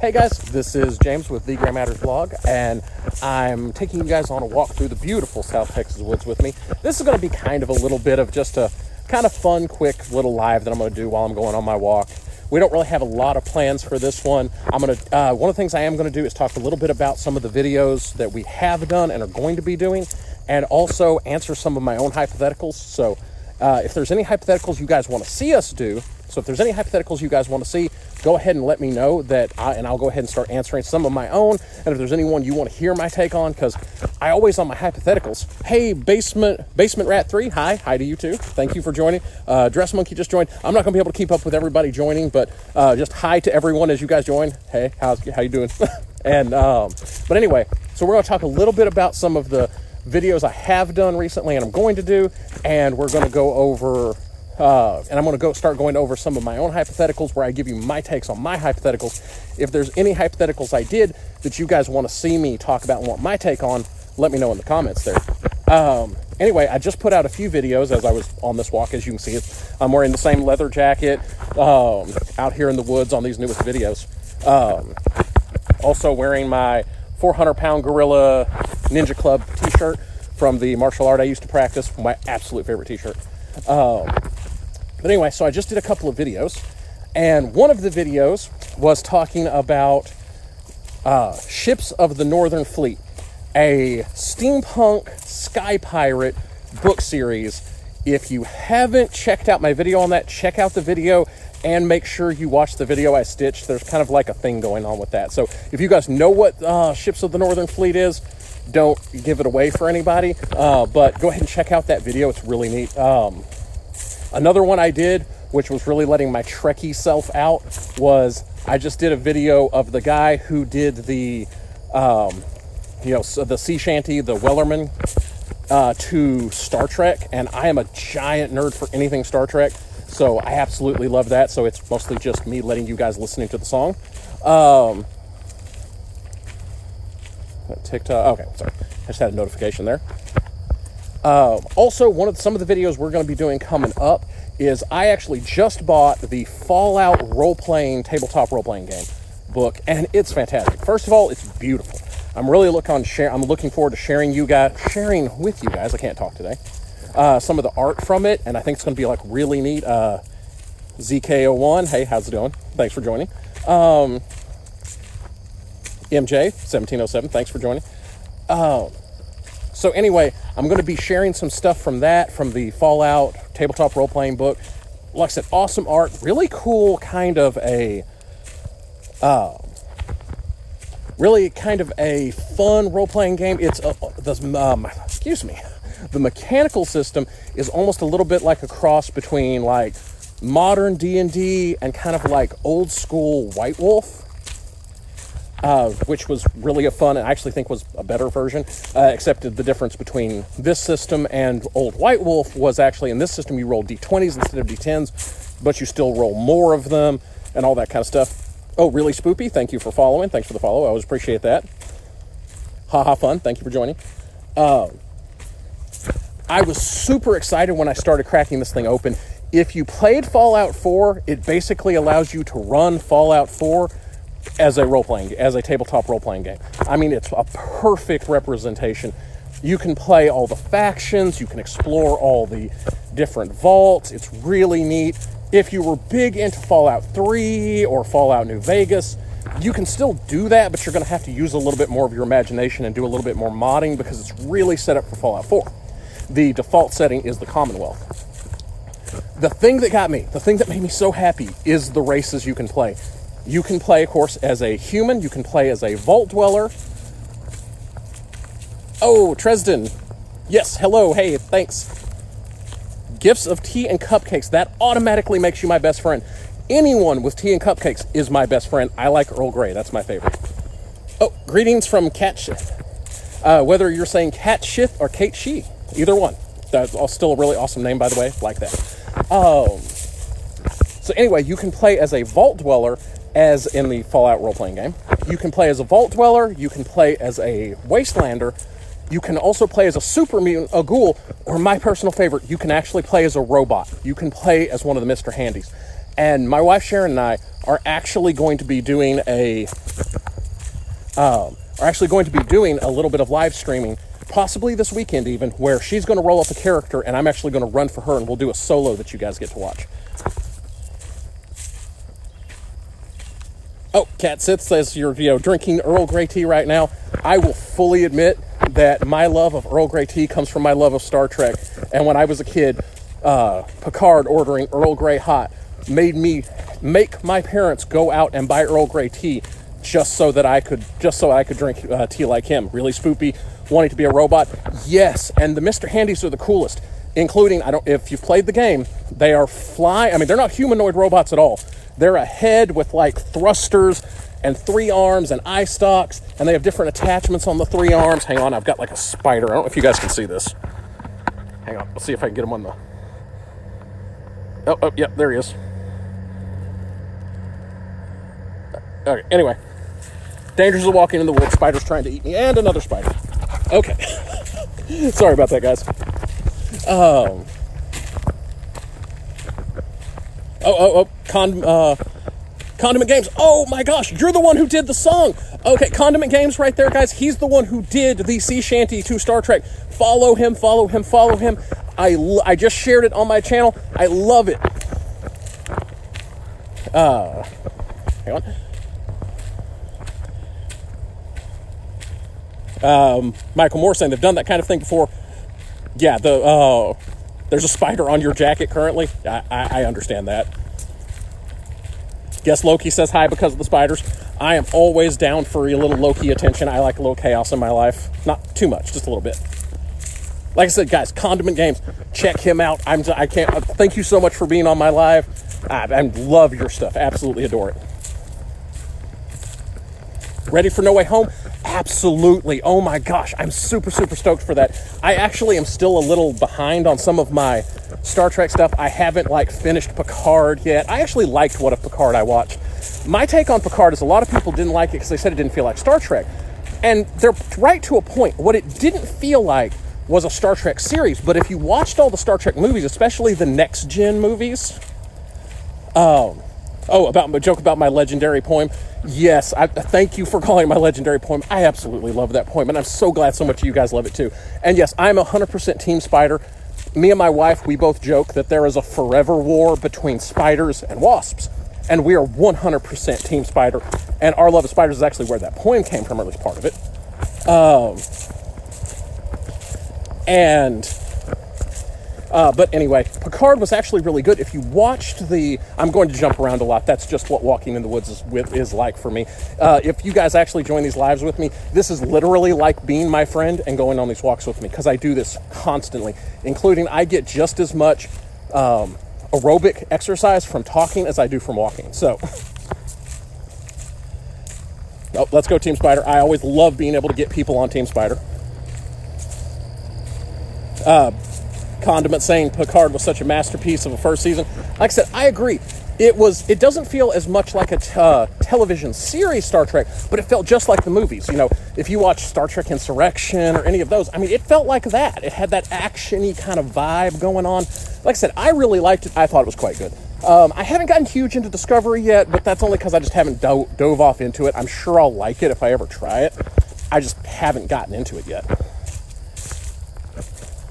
Hey guys, this is James with The Gray Matters Vlog, and I'm taking you guys on a walk through the beautiful South Texas woods with me. This is going to be kind of a little bit of just a kind of fun, quick little live that I'm going to do while I'm going on my walk. We don't really have a lot of plans for this one. One of the things I am going to do is talk a little bit about some of the videos that we have done and are going to be doing, and also answer some of my own hypotheticals. So if there's any hypotheticals you guys want to see us do, go ahead and let me know and I'll go ahead and start answering some of my own. And if there's anyone you want to hear my take on, because I always on my hypotheticals, hey, Basement Rat 3, hi to you too. Thank you for joining. Dress Monkey just joined. I'm not going to be able to keep up with everybody joining, but just hi to everyone as you guys join. Hey, how you doing? And but anyway, so we're going to talk a little bit about some of the videos I have done recently and I'm going to do, and we're going to go over and I'm going to start going over some of my own hypotheticals where I give you my takes on my hypotheticals. If there's any hypotheticals I did that you guys want to see me talk about and want my take on, let me know in the comments there. Anyway, I just put out a few videos as I was on this walk. As you can see, I'm wearing the same leather jacket out here in the woods on these newest videos. Also wearing my 400-pound Gorilla Ninja Club t-shirt from the martial art I used to practice, my absolute favorite t-shirt. But anyway, so I just did a couple of videos, and one of the videos was talking about Ships of the Northern Fleet, a steampunk sky pirate book series. If you haven't checked out my video on that, check out the video and make sure you watch the video I stitched. There's kind of like a thing going on with that. So if you guys know what Ships of the Northern Fleet is, don't give it away for anybody, but go ahead and check out that video. It's really neat. Another one I did, which was really letting my Trekkie self out, was I just did a video of the guy who did the, the sea shanty, the Wellerman, to Star Trek, and I am a giant nerd for anything Star Trek, so I absolutely love that. So it's mostly just me letting you guys listening to the song. TikTok. Okay, sorry, I just had a notification there. Also, some of the videos we're going to be doing coming up is I actually just bought the Fallout tabletop role-playing game book, and it's fantastic. First of all, it's beautiful. I'm looking forward to sharing with you guys. I can't talk today. Some of the art from it, and I think it's going to be like really neat. ZK01, hey, how's it going? Thanks for joining. MJ1707, thanks for joining. So anyway, I'm going to be sharing some stuff from the Fallout tabletop role-playing book. Like I said, awesome art, really cool kind of a fun role-playing game. It's the mechanical system is almost a little bit like a cross between like modern D&D and kind of like old school White Wolf. Which was really a fun, and I actually think was a better version, except the difference between this system and old White Wolf was actually in this system you roll D20s instead of D10s, but you still roll more of them and all that kind of stuff. Oh, really, Spoopy? Thank you for following. Thanks for the follow. I always appreciate that. Haha, fun. Thank you for joining. I was super excited when I started cracking this thing open. If you played Fallout 4, it basically allows you to run Fallout 4 as a tabletop role-playing game. I mean, it's a perfect representation. You can play all the factions, you can explore all the different vaults. It's really neat. If you were big into Fallout 3 or Fallout New Vegas, you can still do that, but you're going to have to use a little bit more of your imagination and do a little bit more modding because it's really set up for Fallout 4. The default setting is the Commonwealth. The thing that made me so happy is the races you can play. You can play, of course, as a human. You can play as a vault dweller. Oh, Tresden. Yes, hello, hey, thanks. Gifts of tea and cupcakes. That automatically makes you my best friend. Anyone with tea and cupcakes is my best friend. I like Earl Grey. That's my favorite. Oh, greetings from Catshith. Whether you're saying Catshith or Kate She, either one. That's still a really awesome name, by the way. Like that. So anyway, you can play as a vault dweller, as in the Fallout role-playing game. You can play as a vault dweller, you can play as a wastelander, you can also play as a super mutant, a ghoul, or my personal favorite, you can actually play as a robot. You can play as one of the Mr. Handies. And my wife Sharon and I are actually going to be doing a little bit of live streaming, possibly this weekend even, where she's going to roll up a character and I'm actually going to run for her, and we'll do a solo that you guys get to watch. Oh, Cat Sith says you're drinking Earl Grey tea right now. I will fully admit that my love of Earl Grey tea comes from my love of Star Trek. And when I was a kid, Picard ordering Earl Grey hot made me make my parents go out and buy Earl Grey tea just so I could drink tea like him. Really spoopy, wanting to be a robot. Yes, and the Mr. Handys are the coolest, including, if you've played the game, they are they're not humanoid robots at all. They're a head with like thrusters and 3 arms and eye stalks, and they have different attachments on the 3 arms. Hang on, I've got like a spider. I don't know if you guys can see this. Hang on, let's see if I can get him on the... Oh, yeah, there he is. Okay, anyway. Dangers of walking in the woods, spiders trying to eat me, and another spider. Okay. Sorry about that, guys. Condiment Games. Oh my gosh, you're the one who did the song. Okay, Condiment Games right there, guys. He's the one who did the sea shanty to Star Trek. Follow him. I just shared it on my channel. I love it. Hang on. Michael Moore saying they've done that kind of thing before. Yeah, there's a spider on your jacket currently. I understand that. Guess Loki says hi because of the spiders. I am always down for a little Loki attention. I like a little chaos in my life. Not too much, just a little bit. Like I said, guys, Condiment Games, check him out. Thank you so much for being on my live. I love your stuff. Absolutely adore it. Ready for No Way Home? Absolutely. Oh my gosh, I'm super stoked for that. I actually am still a little behind on some of my Star Trek stuff. I haven't finished Picard yet. I actually liked What If Picard I watched. My take on Picard is a lot of people didn't like it because they said it didn't feel like Star Trek. And they're right to a point. What it didn't feel like was a Star Trek series, but if you watched all the Star Trek movies, especially the next gen movies, about my joke about my legendary poem. Yes, thank you for calling my legendary poem. I absolutely love that poem, and I'm so glad so much of you guys love it too. And yes, I'm 100% Team Spider. Me and my wife, we both joke that there is a forever war between spiders and wasps, and we are 100% Team Spider. And our love of spiders is actually where that poem came from, or at least part of it. But anyway, Picard was actually really good. If you watched I'm going to jump around a lot. That's just what walking in the woods is like for me. If you guys actually join these lives with me, this is literally like being my friend and going on these walks with me, because I do this constantly, including I get just as much aerobic exercise from talking as I do from walking. So, let's go Team Spider. I always love being able to get people on Team Spider. Condiment saying Picard was such a masterpiece of a first season. Like I said, I agree. It doesn't feel as much like a television series Star Trek, but it felt just like the movies. If you watch Star Trek Insurrection or any of those, it felt like that. It had that action-y kind of vibe going on. Like I said, I really liked it. I thought it was quite good. I haven't gotten huge into Discovery yet, but that's only because I just haven't dove off into it. I'm sure I'll like it if I ever try it. I just haven't gotten into it yet.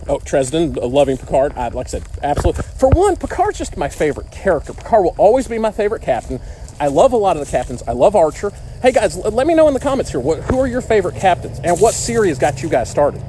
Oh, Tresden, loving Picard. Like I said, absolutely. For one, Picard's just my favorite character. Picard will always be my favorite captain. I love a lot of the captains. I love Archer. Hey, guys, let me know in the comments here. Who are your favorite captains? And what series got you guys started?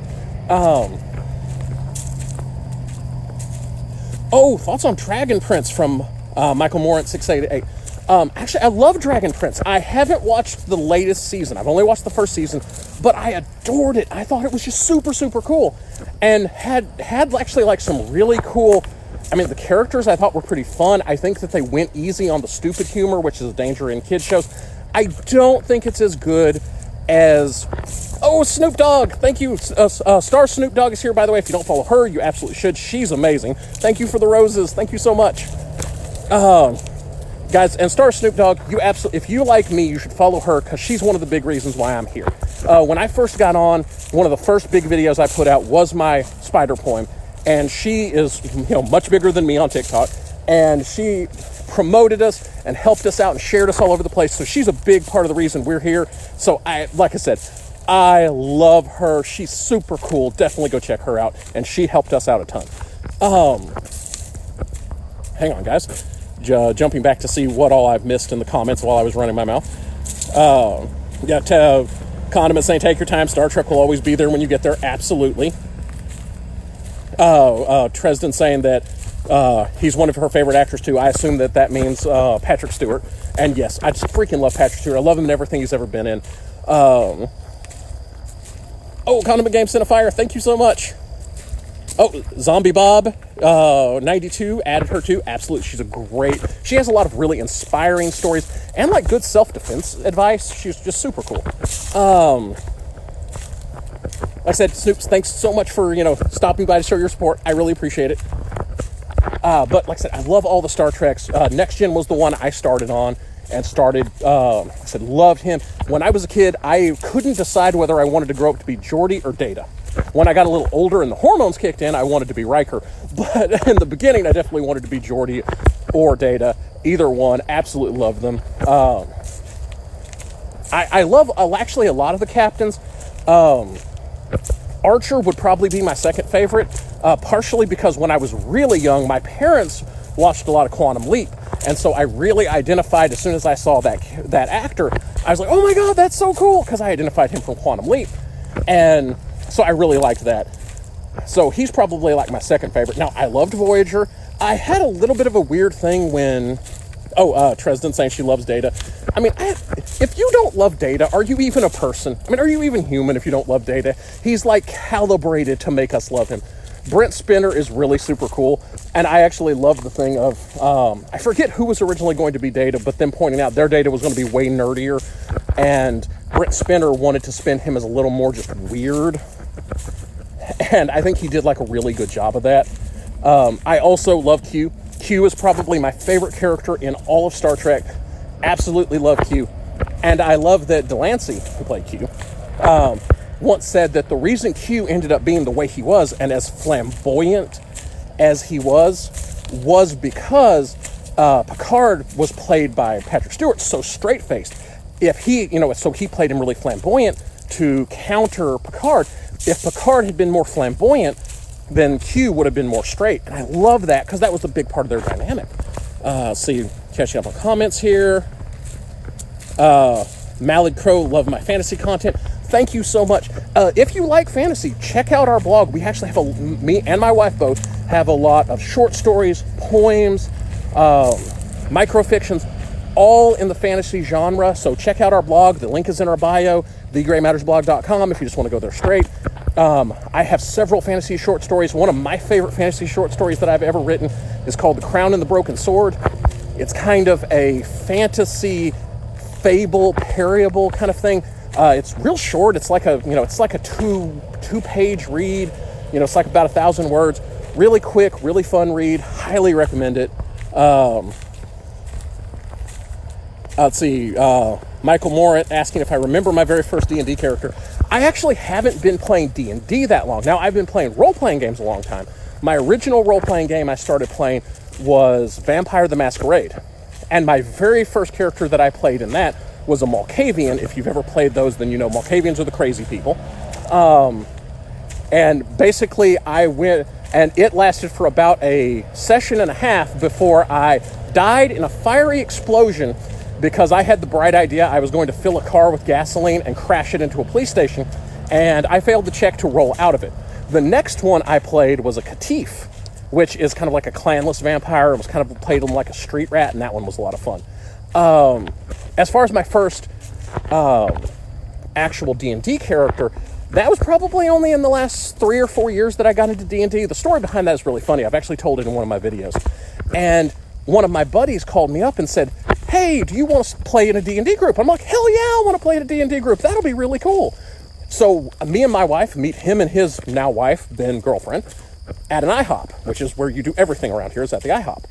Thoughts on Dragon Prince from Michael Moore at 688. Actually, I love Dragon Prince. I haven't watched the latest season. I've only watched the first season, but I adored it. I thought it was just super cool, and had actually some really cool. The characters I thought were pretty fun. I think that they went easy on the stupid humor, which is a danger in kids shows. I don't think it's as good as Snoop Dogg. Thank you. Star Snoop Dogg is here, by the way. If you don't follow her, you absolutely should. She's amazing. Thank you for the roses. Thank you so much. Guys, and Star Snoop Dogg, if you like me, you should follow her, because she's one of the big reasons why I'm here. When I first got on, one of the first big videos I put out was my spider poem, and she is, much bigger than me on TikTok, and she promoted us and helped us out and shared us all over the place. So she's a big part of the reason we're here. So like I said, I love her. She's super cool. Definitely go check her out. And she helped us out a ton. Hang on, guys. Jumping back to see what all I've missed in the comments while I was running my mouth. Condiment saying, take your time. Star Trek will always be there when you get there. Absolutely. Tresden saying that he's one of her favorite actors too. I assume that means Patrick Stewart. And yes, I just freaking love Patrick Stewart. I love him in everything he's ever been in. Condiment Game Cinefire, thank you so much. Zombie Bob 92 added her too. Absolutely, she has a lot of really inspiring stories and like good self-defense advice. She's just super cool. Like I said, Snoops, thanks so much for stopping by to show your support. I really appreciate it. But like I said, I love all the Star Treks. Next Gen was the one I started on and loved him. When I was a kid, I couldn't decide whether I wanted to grow up to be Geordi or Data. When I got a little older and the hormones kicked in, I wanted to be Riker. But in the beginning, I definitely wanted to be Geordi or Data. Either one, absolutely love them. I love actually a lot of the captains. Archer would probably be my second favorite, partially because when I was really young, my parents watched a lot of Quantum Leap, and so I really identified as soon as I saw that actor. I was like, oh my god, that's so cool, because I identified him from Quantum Leap, and so I really liked that. So he's probably like my second favorite. Now, I loved Voyager. I had a little bit of a weird thing when... Tresden saying she loves Data. I mean, if you don't love Data, are you even a person? I mean, are you even human if you don't love Data? He's like calibrated to make us love him. Brent Spinner is really super cool, and I actually love the thing of, I forget who was originally going to be Data, but them pointing out their Data was going to be way nerdier, and Brent Spinner wanted to spin him as a little more just weird, and I think he did like a really good job of that. I also love Q. Q is probably my favorite character in all of Star Trek. Absolutely love Q. And I love that Delancey, who played Q, once said that the reason Q ended up being the way he was and as flamboyant as he was because Picard was played by Patrick Stewart, so straight-faced. So he played him really flamboyant to counter Picard. If Picard had been more flamboyant, then Q would have been more straight. And I love that because that was a big part of their dynamic. See, catching up on comments here. Mallard Crow, love my fantasy content. Thank you so much. If you like fantasy, check out our blog. We actually have me and my wife both have a lot of short stories, poems, microfictions, all in the fantasy genre. So check out our blog. The link is in our bio, thegraymattersblog.com if you just want to go there straight. I have several fantasy short stories. One of my favorite fantasy short stories that I've ever written is called The Crown and the Broken Sword. It's kind of a fantasy fable, parable kind of thing. It's real short. It's like a two-page read. It's like about 1,000 words. Really quick, really fun read. Highly recommend it. Let's see. Michael Morat asking if I remember my very first D&D character. I actually haven't been playing D&D that long. Now, I've been playing role-playing games a long time. My original role-playing game I started playing was Vampire the Masquerade. And my very first character that I played in that was a Malkavian. If you've ever played those, then you know Malkavians are the crazy people. And basically, I went, and it lasted for about a session and a half before I died in a fiery explosion because I had the bright idea I was going to fill a car with gasoline and crash it into a police station, and I failed the check to roll out of it. The next one I played was a Catif, which is kind of like a clanless vampire. It was kind of played like a street rat, and that one was a lot of fun. As far as my first actual D&D character, that was probably only in the last 3 or 4 years that I got into D&D. The story behind that is really funny. I've actually told it in one of my videos. And one of my buddies called me up and said, hey, do you want to play in a D&D group? I'm like, hell yeah, I want to play in a D&D group. That'll be really cool. So me and my wife meet him and his now wife, then girlfriend, at an IHOP, which is where you do everything around here, is at the IHOP.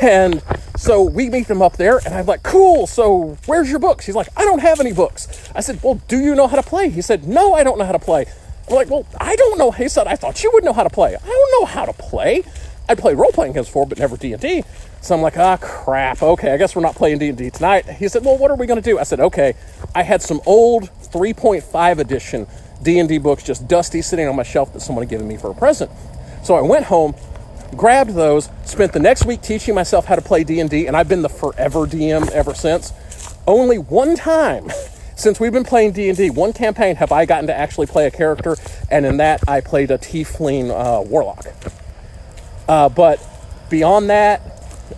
And so we meet them up there, and I'm like, cool, so where's your books? He's like, I don't have any books. I said, well, do you know how to play? He said, no, I don't know how to play. I'm like, well, I don't know. He said, I thought you would know how to play. I don't know how to play. I played role-playing games before, but never D&D. So I'm like, crap. Okay, I guess we're not playing D&D tonight. He said, well, what are we going to do? I said, okay. I had some old 3.5 edition D&D books, just dusty, sitting on my shelf that someone had given me for a present. So I went home, grabbed those, spent the next week teaching myself how to play D&D, and I've been the forever DM ever since. Only one time since we've been playing D&D, one campaign, have I gotten to actually play a character, and in that I played a tiefling warlock. But beyond that,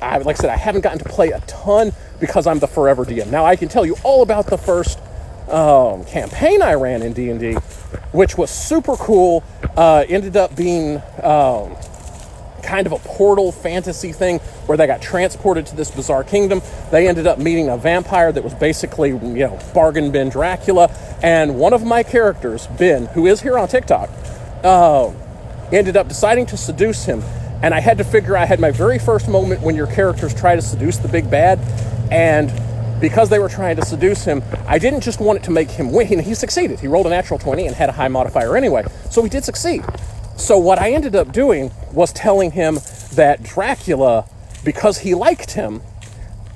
like I said, I haven't gotten to play a ton because I'm the forever DM. Now I can tell you all about the first campaign I ran in D&D, which was super cool. Ended up being kind of a portal fantasy thing where they got transported to this bizarre kingdom. They ended up meeting a vampire that was basically, bargain bin Dracula. And one of my characters, Ben, who is here on TikTok, ended up deciding to seduce him. And I had to figure, I had my very first moment when your characters try to seduce the big bad. And because they were trying to seduce him, I didn't just want it to make him win. He succeeded. He rolled a natural 20 and had a high modifier anyway. So he did succeed. So what I ended up doing was telling him that Dracula, because he liked him,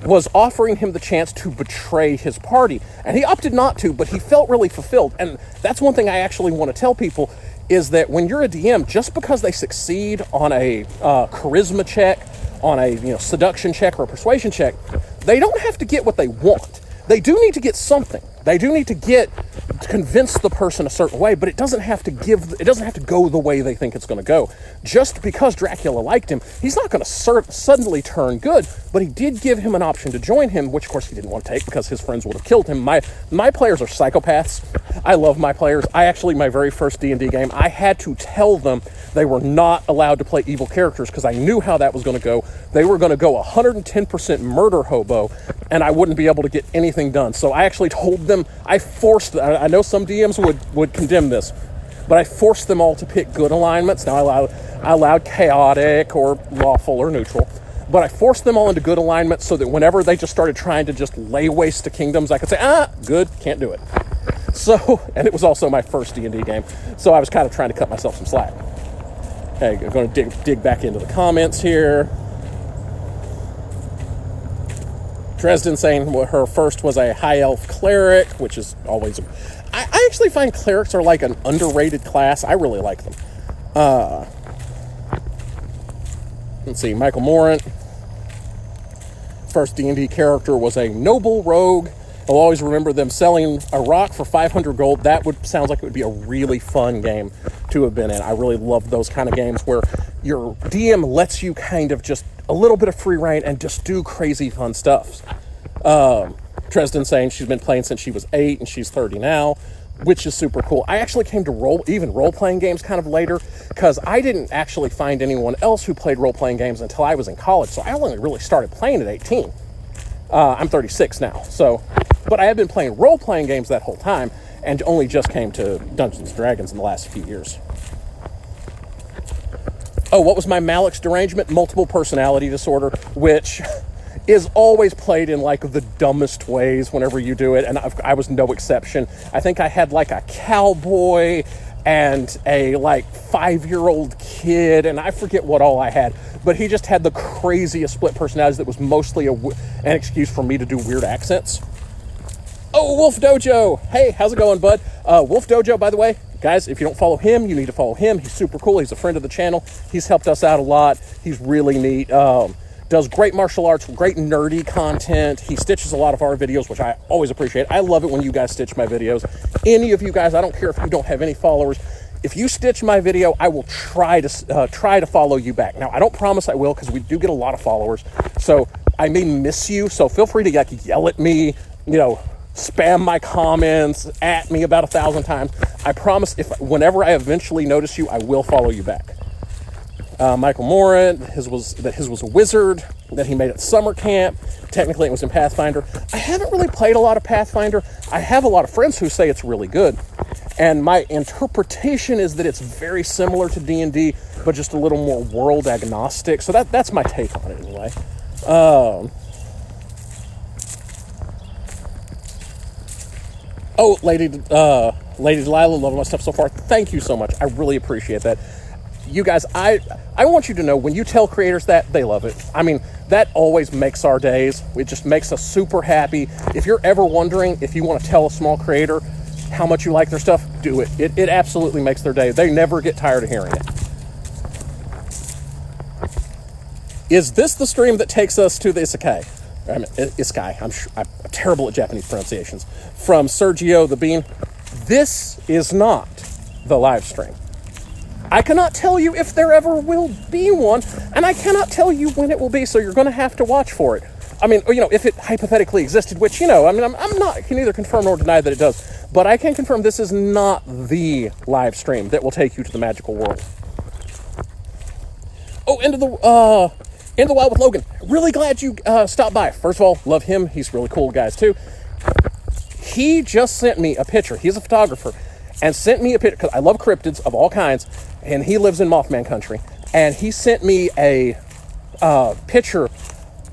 was offering him the chance to betray his party. And he opted not to, but he felt really fulfilled. And that's one thing I actually want to tell people, is that when you're a DM, just because they succeed on a charisma check, on a seduction check or a persuasion check, they don't have to get what they want. They do need to get something. They do need to convince the person a certain way, but it doesn't have to go the way they think it's going to go. Just because Dracula liked him, he's not going to suddenly turn good, but he did give him an option to join him, which of course he didn't want to take because his friends would have killed him. My players are psychopaths. I love my players. My very first D&D game, I had to tell them they were not allowed to play evil characters because I knew how that was going to go. They were going to go 110% murder hobo, and I wouldn't be able to get anything done. So I actually told them, I know some DMs would condemn this, but I forced them all to pick good alignments. Now I allowed chaotic or lawful or neutral, but I forced them all into good alignments so that whenever they just started trying to just lay waste to kingdoms, I could say, good, can't do it. So, and it was also my first D&D game, so I was kind of trying to cut myself some slack. Okay, I'm going to dig back into the comments here. Dresden saying her first was a high elf cleric, which is always I actually find clerics are like an underrated class. I really like them. Let's see, Michael Morant. First D&D character was a noble rogue. I'll always remember them selling a rock for 500 gold. That sounds like it would be a really fun game to have been in. I really love those kind of games where your DM lets you kind of just a little bit of free reign and just do crazy fun stuff. Dresden saying she's been playing since she was 8 and she's 30 now, which is super cool. I actually came to role-playing games kind of later because I didn't actually find anyone else who played role-playing games until I was in college. So I only really started playing at 18. I'm 36 now, but I have been playing role-playing games that whole time and only just came to Dungeons & Dragons in the last few years. Oh, what was my Malik's derangement? Multiple personality disorder, which is always played in like the dumbest ways whenever you do it, and I was no exception. I think I had like a cowboy and a like 5-year-old kid, and I forget what all I had, but he just had the craziest split personalities that was mostly an excuse for me to do weird accents. Oh, Wolf Dojo! Hey, how's it going, bud? Wolf Dojo, by the way, guys, if you don't follow him, you need to follow him. He's super cool. He's a friend of the channel. He's helped us out a lot. He's really neat. Does great martial arts, great nerdy content. He stitches a lot of our videos, which I always appreciate. I love it when you guys stitch my videos. Any of you guys, I don't care if you don't have any followers. If you stitch my video, I will try to follow you back. Now, I don't promise I will because we do get a lot of followers. So I may miss you. So feel free to yell at me, spam my comments, at me about 1,000 times. I promise whenever I eventually notice you, I will follow you back. Michael Moran, his was a wizard that he made at summer camp. Technically, it was in Pathfinder. I haven't really played a lot of Pathfinder. I have a lot of friends who say it's really good. And my interpretation is that it's very similar to D&D, but just a little more world agnostic. So that's my take on it anyway. Lady Delilah, loving my stuff so far. Thank you so much. I really appreciate that. You guys, I want you to know, when you tell creators that, they love it. I mean, that always makes our days. It just makes us super happy. If you're ever wondering if you want to tell a small creator how much you like their stuff, do it. It absolutely makes their day. They never get tired of hearing it. Is this the stream that takes us to the Isekai? I mean, Isekai. I'm terrible at Japanese pronunciations. From Sergio the Bean. This is not the live stream. I cannot tell you if there ever will be one, and I cannot tell you when it will be, so you're going to have to watch for it. I mean, if it hypothetically existed, which, I'm not, can neither confirm nor deny that it does, but I can confirm this is not the live stream that will take you to the magical world. Oh, Into the Wild with Logan. Really glad you stopped by. First of all, love him. He's really cool, guys, too. He just sent me a picture. He's a photographer. And sent me a picture, because I love cryptids of all kinds, and he lives in Mothman country. And he sent me a picture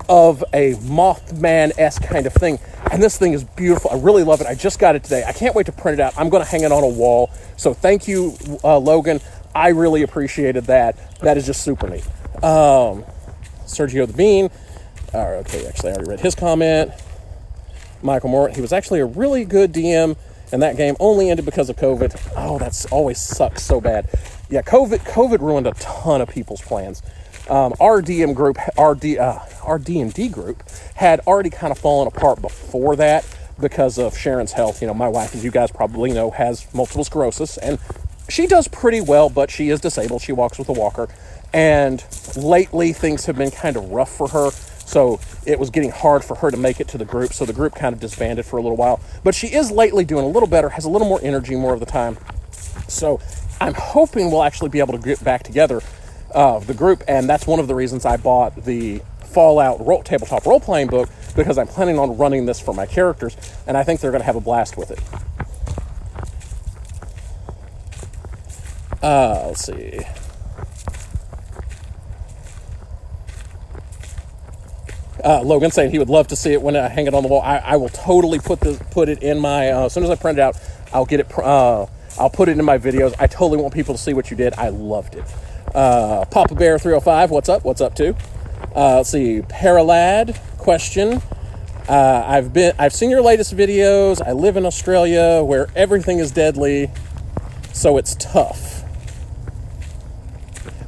of a Mothman-esque kind of thing. And this thing is beautiful. I really love it. I just got it today. I can't wait to print it out. I'm going to hang it on a wall. So thank you, Logan. I really appreciated that. That is just super neat. Sergio the Bean. Okay, actually, I already read his comment. Michael Moore. He was actually a really good DM. And that game only ended because of COVID. Oh, that's always sucks so bad. Yeah, COVID ruined a ton of people's plans. Our DM group, our D&D group, had already kind of fallen apart before that because of Sharon's health. My wife, as you guys probably know, has multiple sclerosis, and she does pretty well, but she is disabled. She walks with a walker. And lately, things have been kind of rough for her. So it was getting hard for her to make it to the group. So the group kind of disbanded for a little while. But she is lately doing a little better, has a little more energy more of the time. So I'm hoping we'll actually be able to get back together, the group. And that's one of the reasons I bought the Fallout tabletop role-playing book, because I'm planning on running this for my characters. And I think they're going to have a blast with it. Let's see. Logan saying he would love to see it when I hang it on the wall. I will totally put it in my, as soon as I print it out, I'll get it, I'll put it in my videos. I totally want people to see what you did. I loved it. Papa Bear 305, what's up? What's up too? Let's see, Paralad question. I've seen your latest videos. I live in Australia where everything is deadly, so it's tough.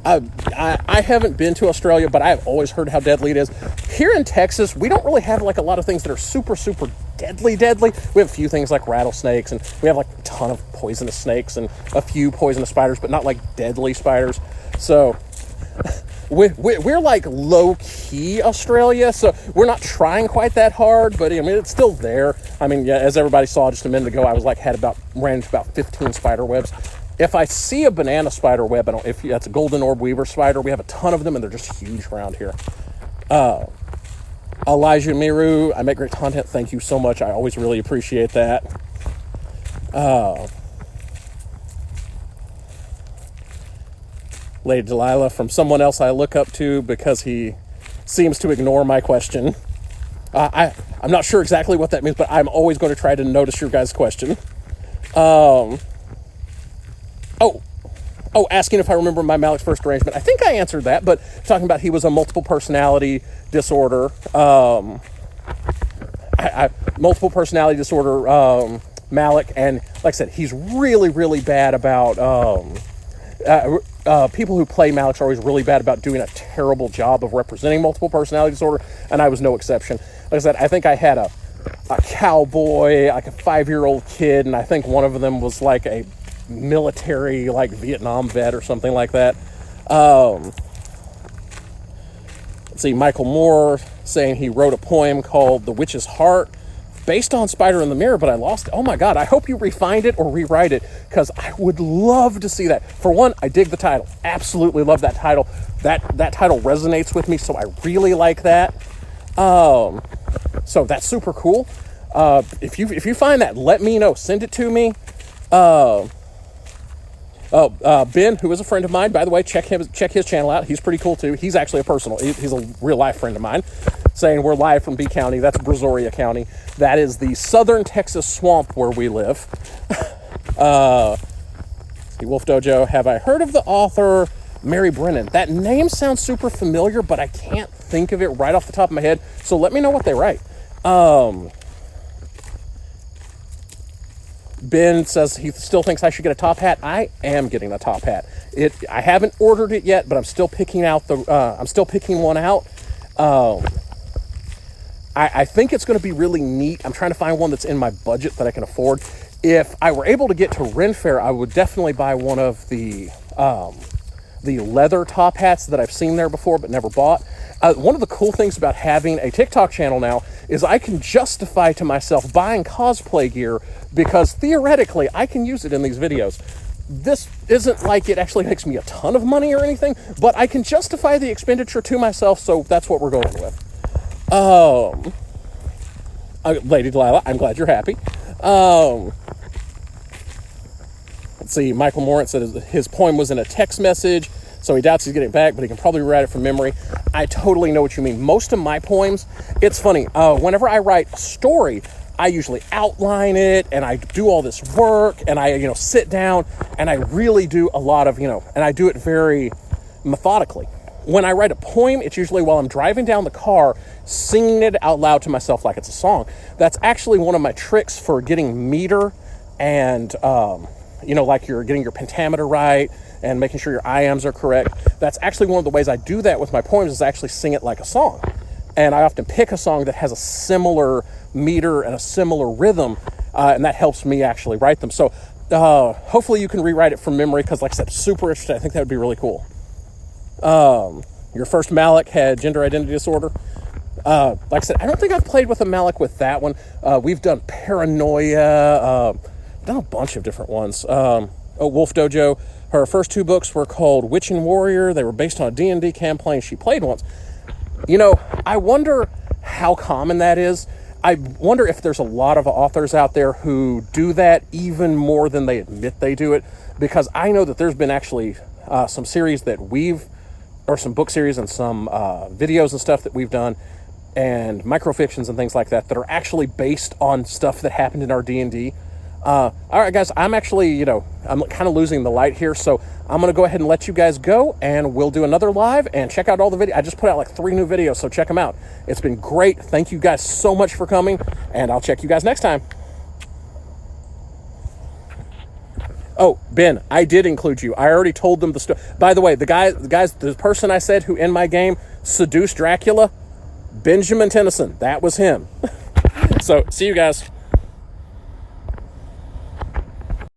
I haven't been to Australia, but I've always heard how deadly it is. Here in Texas, we don't really have like a lot of things that are super, super deadly. We have a few things like rattlesnakes, and we have like a ton of poisonous snakes and a few poisonous spiders, but not like deadly spiders. So we're like low-key Australia, so we're not trying quite that hard, but I mean, it's still there. I mean, yeah, as everybody saw just a minute ago, I was like, ran into about 15 spider webs. If I see a banana spider web, if that's a golden orb weaver spider, we have a ton of them, and they're just huge around here. Elijah Miru, I make great content. Thank you so much. I always really appreciate that. Lady Delilah, from someone else I look up to because he seems to ignore my question. I'm not sure exactly what that means, but I'm always going to try to notice your guys' question. Asking if I remember my Malik's first arrangement. I think I answered that, but talking about he was a multiple personality disorder. Multiple personality disorder, Malik, and like I said, he's really, really bad about, people who play Maliks are always really bad about doing a terrible job of representing multiple personality disorder, and I was no exception. Like I said, I think I had a cowboy, like a 5-year-old kid, and I think one of them was like a military, like Vietnam vet or something like that. Let's see, Michael Moore saying he wrote a poem called The Witch's Heart based on Spider in the Mirror, but I lost it. Oh my God, I hope you refined it or rewrite it, because I would love to see that. For one, I dig the title. Absolutely love that title. That title resonates with me, so I really like that. So that's super cool. If you find that, let me know. Send it to me. Ben, who is a friend of mine, by the way, check his channel out. He's pretty cool too. He's actually he's a real life friend of mine, saying we're live from B County. That's Brazoria County. That is the southern Texas swamp where we live. Wolf Dojo, have I heard of the author Mary Brennan. That name sounds super familiar, but I can't think of it right off the top of my head. So let me know what they write. Ben says he still thinks I should get a top hat. I am getting a top hat. I haven't ordered it yet, but I'm still picking one out. I think it's going to be really neat. I'm trying to find one that's in my budget that I can afford. If I were able to get to Ren Fair, I would definitely buy one of the leather top hats that I've seen there before but never bought. One of the cool things about having a TikTok channel now is I can justify to myself buying cosplay gear because theoretically I can use it in these videos. This isn't like it actually makes me a ton of money or anything, but I can justify the expenditure to myself, so that's what we're going with. Lady Delilah, I'm glad you're happy. Let's see, Michael Morant said his poem was in a text message, so he doubts he's getting it back, but he can probably write it from memory. I totally know what you mean. Most of my poems, it's funny, whenever I write a story, I usually outline it, and I do all this work, and I, sit down, and I really do a lot of, and I do it very methodically. When I write a poem, it's usually while I'm driving down the car, singing it out loud to myself like it's a song. That's actually one of my tricks for getting meter and, like you're getting your pentameter right and making sure your iambs are correct. That's actually one of the ways I do that with my poems is actually sing it like a song. And I often pick a song that has a similar meter and a similar rhythm, and that helps me actually write them. So hopefully you can rewrite it from memory because, like I said, super interesting. I think that would be really cool. Your first Malik had gender identity disorder. Like I said, I don't think I've played with a Malik with that one. We've done Paranoia, done a bunch of different ones. Wolf Dojo, her first two books were called Witch and Warrior. They were based on a D&D campaign she played once. I wonder how common that is. I wonder if there's a lot of authors out there who do that even more than they admit they do it, because I know that there's been actually some series that some book series and some videos and stuff that we've done and microfictions and things like that that are actually based on stuff that happened in our D&D. All right, guys, I'm actually, I'm kind of losing the light here, so I'm going to go ahead and let you guys go, and we'll do another live, and check out all the videos. I just put out like 3 new videos, so check them out. It's been great. Thank you guys so much for coming, and I'll check you guys next time. Oh, Ben, I did include you. I already told them the story. By the way, the person I said who in my game seduced Dracula, Benjamin Tennyson, that was him. So, see you guys.